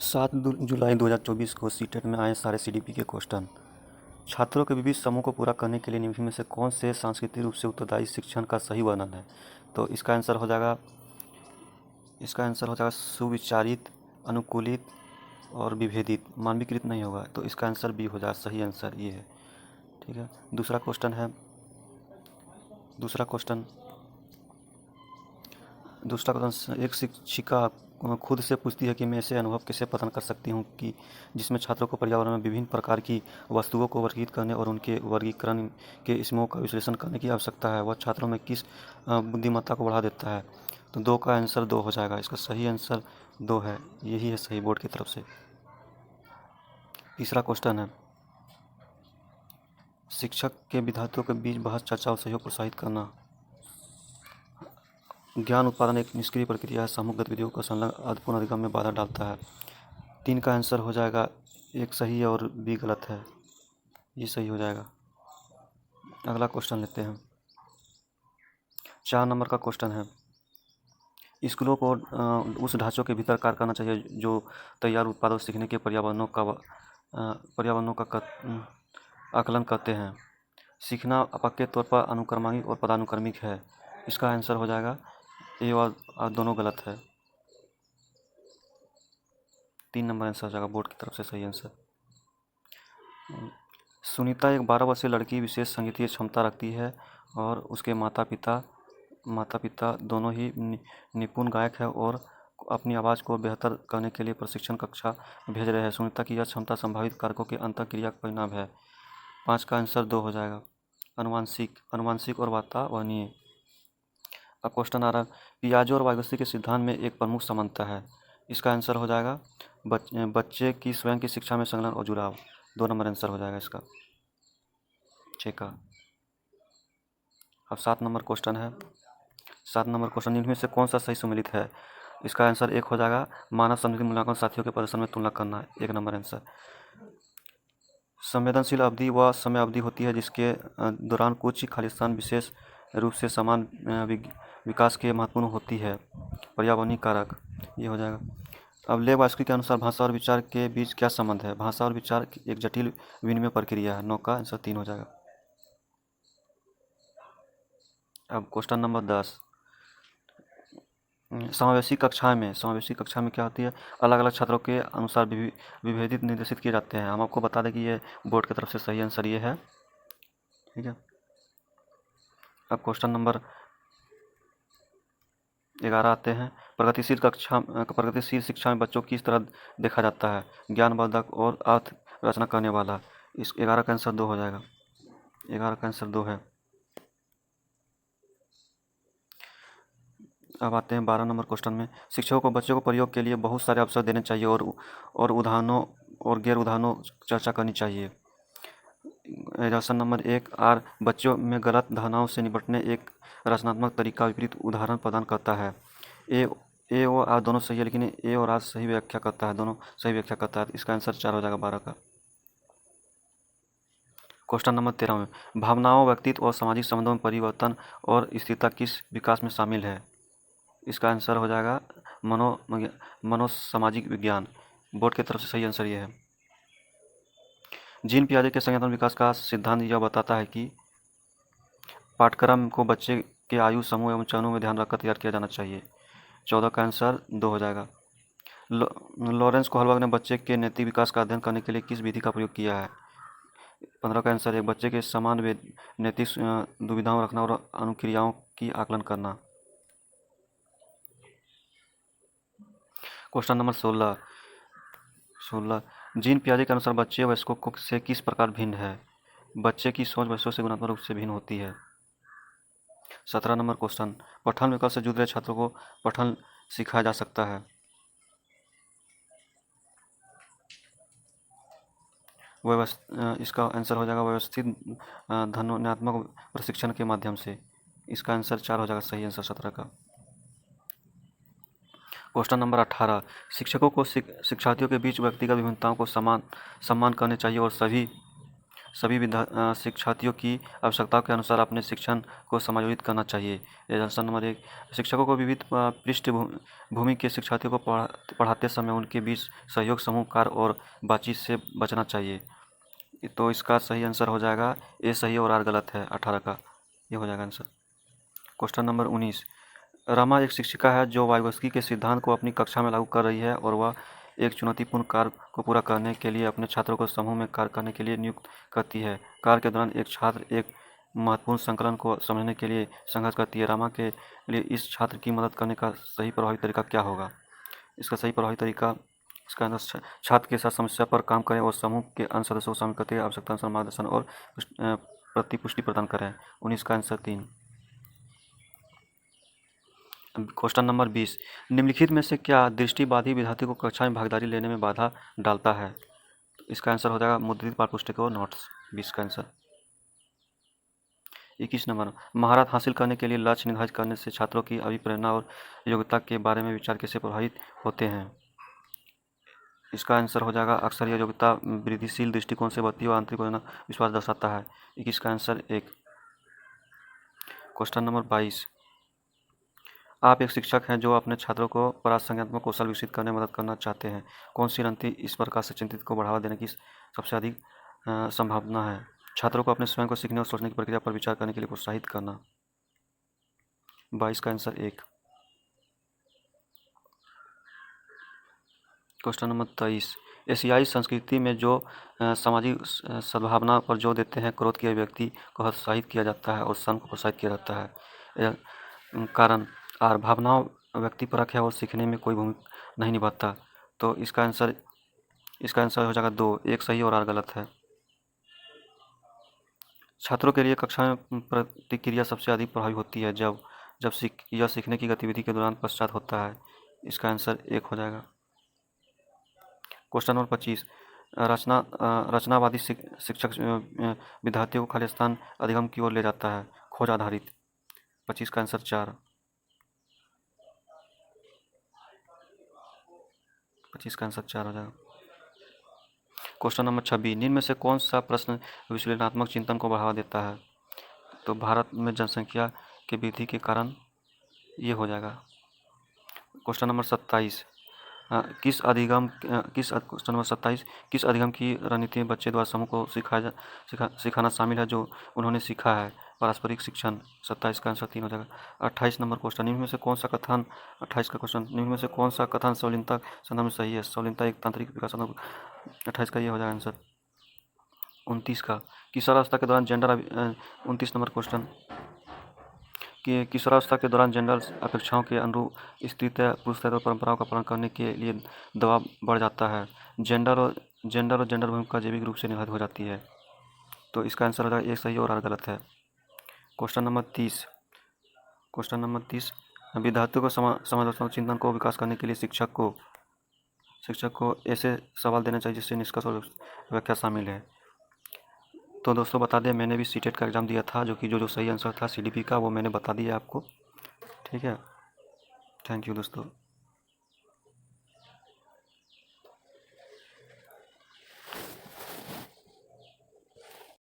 7 जुलाई 2024 को सीटेट में आए सारे सीडीपी के क्वेश्चन। छात्रों के विविध समूह को पूरा करने के लिए निम्न में से कौन से सांस्कृतिक रूप से उत्तरदायी शिक्षण का सही वर्णन है? तो इसका आंसर हो जाएगा सुविचारित, अनुकूलित और विभेदित। मानवीकृत नहीं होगा, तो इसका आंसर बी हो जाएगा। सही आंसर ये है। ठीक है, दूसरा क्वेश्चन एक शिक्षिका खुद से पूछती है कि मैं ऐसे अनुभव कैसे प्रदान कर सकती हूँ कि जिसमें छात्रों को पर्यावरण में विभिन्न प्रकार की वस्तुओं को वर्गीकृत करने और उनके वर्गीकरण के समूहों का विश्लेषण करने की आवश्यकता है। वह छात्रों में किस बुद्धिमत्ता को बढ़ा देता है? तो 2 का आंसर 2 हो जाएगा। इसका सही आंसर 2 है। यही है सही बोर्ड की तरफ से। तीसरा क्वेश्चन है, शिक्षक के विद्यार्थियों के बीच बहस, चर्चा और सहयोग प्रोत्साहित करना। ज्ञान उत्पादन एक निष्क्रिय प्रक्रिया है। सामूहिक गतिविधियों का संलग्न अर्थपूर्ण अधिगम में बाधा डालता है। 3 का आंसर हो जाएगा एक सही है और बी गलत है। ये सही हो जाएगा। अगला क्वेश्चन लेते हैं। 4 नंबर का क्वेश्चन है, स्कूलों को उस ढांचों के भीतर कार्य करना चाहिए जो तैयार उत्पादों सीखने के पर्यावरणों का आकलन करते हैं। सीखना पक्के तौर पर अनुक्रमिक और पदानुक्रमिक है। इसका आंसर हो जाएगा ए और दोनों गलत है। 3 नंबर आंसर हो जाएगा बोर्ड की तरफ से सही आंसर। सुनीता एक 12 वर्षीय लड़की विशेष संगीतीय क्षमता रखती है और उसके माता पिता दोनों ही निपुण गायक हैं और अपनी आवाज़ को बेहतर करने के लिए प्रशिक्षण कक्षा भेज रहे हैं। सुनीता की यह क्षमता संभावित कारकों की अंतःक्रिया का परिणाम है। 5 का आंसर 2 हो जाएगा। अनुवांशिक और वातावरणीय। अब क्वेश्चन आ रहा है, पियाजो और वाइगोत्स्की के सिद्धांत में एक प्रमुख समानता है। इसका आंसर हो जाएगा बच्चे की स्वयं की शिक्षा में संलग्न और जुड़ाव। 2 नंबर आंसर हो जाएगा इसका। 6 का। अब 7 नंबर क्वेश्चन है। 7 नंबर क्वेश्चन, इनमें से कौन सा सही सम्मिलित है? इसका आंसर 1 हो जाएगा। मानव संस्कृति मूल्यांकन साथियों के प्रदर्शन में तुलना करना। 1 नंबर आंसर। संवेदनशील अवधि वह समय अवधि होती है जिसके दौरान कुछ खालिस्तान विशेष रूप से समान विकास के महत्वपूर्ण होती है। पर्यावरणीय कारक, ये हो जाएगा। अब लेवास्की के अनुसार भाषा और विचार के बीच क्या संबंध है? भाषा और विचार एक जटिल विनिमय प्रक्रिया है। 9 का आंसर 3 हो जाएगा। अब क्वेश्चन नंबर 10, समावेशी कक्षा में क्या होती है? अलग अलग छात्रों के अनुसार विभेदित निर्देशित किए जाते हैं। हम आपको बता दें कि ये बोर्ड की तरफ से सही आंसर ये है। ठीक है, अब क्वेश्चन नंबर 11 आते हैं। प्रगतिशील शिक्षा में बच्चों को किस तरह देखा जाता है? ज्ञानवर्धक और अर्थ रचना करने वाला। इस 11 का आंसर 2 हो जाएगा। 11 का आंसर 2 है। अब आते हैं 12 नंबर क्वेश्चन में। शिक्षकों को बच्चों को प्रयोग के लिए बहुत सारे अवसर देने चाहिए और उदाहरणों और गैर उदाहरणों चर्चा करनी चाहिए। राशन नंबर 1 आर बच्चों में गलत धारणाओं से निपटने एक रचनात्मक तरीका विपरीत उदाहरण प्रदान करता है। ए और आर दोनों सही है, लेकिन ए और आर सही व्याख्या करता है, दोनों सही व्याख्या करता है। इसका आंसर 4 हो जाएगा 12 का। क्वेश्चन नंबर 13 में, भावनाओं, व्यक्तित्व और सामाजिक संबंधों में परिवर्तन और स्थिरता किस विकास में शामिल है? इसका आंसर हो जाएगा मनोसामाजिक विज्ञान। बोर्ड की तरफ से सही आंसर ये है। जीन पियाजे के संज्ञानात्मक विकास का सिद्धांत यह बताता है कि पाठ्यक्रम को बच्चे के आयु समूह एवं चरणों में ध्यान रखकर तैयार किया जाना चाहिए। 14 का आंसर 2 हो जाएगा। लॉरेंस कोहलबर्ग ने बच्चे के नैतिक विकास का अध्ययन करने के लिए किस विधि का प्रयोग किया है? 15 का आंसर है बच्चे के समान नैतिक दुविधाओं रखना और अनुक्रियाओं की आकलन करना। क्वेश्चन नंबर 16, जीन पियाजे के अनुसार बच्चे वयस्कों से किस प्रकार भिन्न है? बच्चे की सोच वयस्कों से गुणात्मक रूप से भिन्न होती है। 17 नंबर क्वेश्चन, पठन विकल्प से जुड़ रहे छात्रों को पठन सिखाया जा सकता है। इसका आंसर हो जाएगा व्यवस्थित ध्वन्यात्मक प्रशिक्षण के माध्यम से। इसका आंसर 4 हो जाएगा सही आंसर 17 का। क्वेश्चन नंबर 18, शिक्षकों को शिक्षार्थियों के बीच व्यक्तिगत विभिन्नताओं को सम्मान करने चाहिए और सभी सभी शिक्षार्थियों की आवश्यकताओं के अनुसार अपने शिक्षण को समायोजित करना चाहिए। आंसर नंबर 1, शिक्षकों को विविध पृष्ठभूमि के शिक्षार्थियों को पढ़ाते समय उनके बीच सहयोग, समूह कार्य और बातचीत से बचना चाहिए। तो इसका सही आंसर हो जाएगा ए सही और आर गलत है, 18 का ये हो जाएगा आंसर। क्वेश्चन नंबर 19, रमा एक शिक्षिका है जो वाइगोत्स्की के सिद्धांत को अपनी कक्षा में लागू कर रही है और वह एक चुनौतीपूर्ण कार्य को पूरा करने के लिए अपने छात्रों को समूह में कार्य करने के लिए नियुक्त करती है। कार्य के दौरान एक छात्र एक महत्वपूर्ण संकलन को समझने के लिए संघर्ष करती है। रमा के लिए इस छात्र की मदद करने का सही प्रभावी तरीका क्या होगा? इसका सही प्रभावी तरीका, इसका आंसर छात्र के साथ समस्या पर काम करें और समूह के अन्य सदस्यों को शामिल करते हुए आवश्यकता अनुसार मार्गदर्शन और प्रतिपुष्टि प्रदान करें। 19 का आंसर 3। क्वेश्चन नंबर 20, निम्नलिखित में से क्या दृष्टिबाधित विद्यार्थी को कक्षा में भागीदारी लेने में बाधा डालता है? इसका आंसर हो जाएगा मुद्रित पाठ्यपुस्तक और नोट्स। 20 का आंसर। 21 नंबर, महारत हासिल करने के लिए लक्ष्य निर्धारित करने से छात्रों की अभिप्रेरणा और योग्यता के बारे में विचार कैसे प्रभावित होते हैं? इसका आंसर हो जाएगा अक्सर यह योग्यता वृद्धिशील दृष्टिकोण से बढ़ती है और आंतरिक विश्वास दर्शाता है। 21 का आंसर 1। क्वेश्चन नंबर 22, आप एक शिक्षक हैं जो अपने छात्रों को प्रासंगिकात्मक कौशल विकसित करने में मदद करना चाहते हैं। कौन सी रणनीति इस प्रकार से चिंतित को बढ़ावा देने की सबसे अधिक संभावना है? छात्रों को अपने स्वयं को सीखने और सोचने की प्रक्रिया पर विचार करने के लिए प्रोत्साहित करना। 22 का आंसर 1। क्वेश्चन नंबर 23, एशियाई संस्कृति में जो सामाजिक सद्भावना पर जोर देते हैं, क्रोध की अभिव्यक्ति को हतोत्साहित किया जाता है और शर्म को प्रोत्साहित किया जाता है। कारण आर, भावनाओं व्यक्तिपरक है और सीखने में कोई भूमिका नहीं निभाता। तो इसका आंसर हो जाएगा 2, एक सही और आर गलत है। छात्रों के लिए कक्षा में प्रतिक्रिया सबसे अधिक प्रभावी होती है जब यह सीखने की गतिविधि के दौरान पश्चात होता है। इसका आंसर 1 हो जाएगा। क्वेश्चन नंबर 25, रचनावादी शिक्षक विद्यार्थियों को खाली स्थान अधिगम की ओर ले जाता है। खोज आधारित। 25 का आंसर 4। 25 का आंसर 4 हो जाएगा। क्वेश्चन नंबर 26, निम्न में से कौन सा प्रश्न विश्लेषणात्मक चिंतन को बढ़ावा देता है? तो भारत में जनसंख्या की वृद्धि के कारण ये हो जाएगा। क्वेश्चन नंबर 27, क्वेश्चन नंबर 27, किस अधिगम की रणनीति में बच्चे द्वारा समूह को सिखाना शामिल है जो उन्होंने सीखा है? पारस्परिक शिक्षण। 27 का आंसर 3 हो जाएगा। 28 नंबर क्वेश्चन, निम्न में से कौन सा कथन 28 का क्वेश्चन, निम्न में से कौन सा कथन संलग्नता संदर्भ में सही है? संलग्नता एक तांत्रिक विकास। 28 का ये हो जाएगा आंसर। 29 का, किशोरावस्था के दौरान जेंडर 29 नंबर क्वेश्चन, कि किशोरावस्था के दौरान जेंडर अपेक्षाओं के अनुरूप स्त्रीत्व पुरुषत्व परंपराओं का पालन करने के लिए दबाव बढ़ जाता है। जेंडर और जेंडर भूमिका जैविक रूप से निर्धारित हो जाती है। तो इसका आंसर हो जाएगा एक सही और आर गलत है। क्वेश्चन नंबर 30, विद्यार्थियों को समालोचनात्मक चिंतन को विकास करने के लिए शिक्षक को ऐसे सवाल देना चाहिए जिससे निष्कर्ष और व्याख्या शामिल है। तो दोस्तों बता दें, मैंने भी सीटेट का एग्ज़ाम दिया था, जो कि जो सही आंसर था सीडीपी का वो मैंने बता दिया आपको। ठीक है, थैंक यू दोस्तों।